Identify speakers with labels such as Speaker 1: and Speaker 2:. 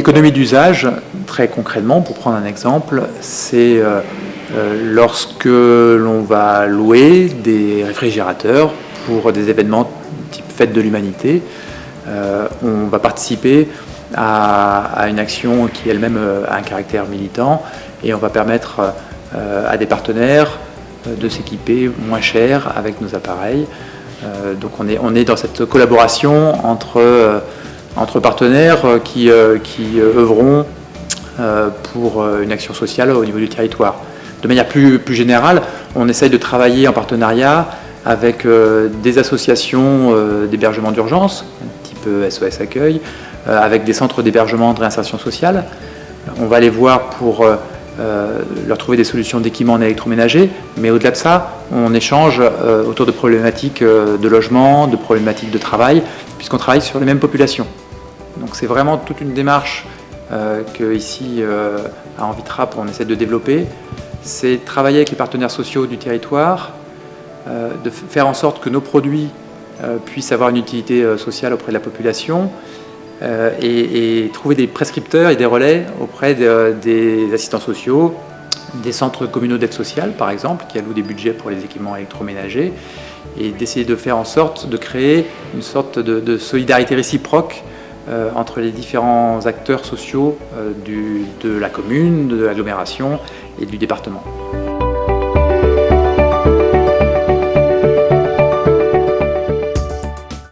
Speaker 1: L'économie d'usage, très concrètement, pour prendre un exemple, c'est lorsque l'on va louer des réfrigérateurs pour des événements type Fête de l'Humanité, on va participer à une action qui elle-même a un caractère militant et on va permettre à des partenaires de s'équiper moins cher avec nos appareils. Donc on est dans cette collaboration entre partenaires qui œuvront pour une action sociale au niveau du territoire. De manière plus générale, on essaye de travailler en partenariat avec des associations d'hébergement d'urgence, type SOS Accueil, avec des centres d'hébergement de réinsertion sociale. On va les voir pour leur trouver des solutions d'équipement en électroménager, mais au-delà de ça, on échange autour de problématiques de logement, de problématiques de travail, puisqu'on travaille sur les mêmes populations. Donc c'est vraiment toute une démarche que ici à Envitrap on essaie de développer. C'est travailler avec les partenaires sociaux du territoire, de faire en sorte que nos produits puissent avoir une utilité sociale auprès de la population et trouver des prescripteurs et des relais auprès des assistants sociaux, des centres communaux d'aide sociale par exemple, qui allouent des budgets pour les équipements électroménagers, et d'essayer de faire en sorte de créer une sorte de solidarité réciproque entre les différents acteurs sociaux de la commune, de l'agglomération et du département.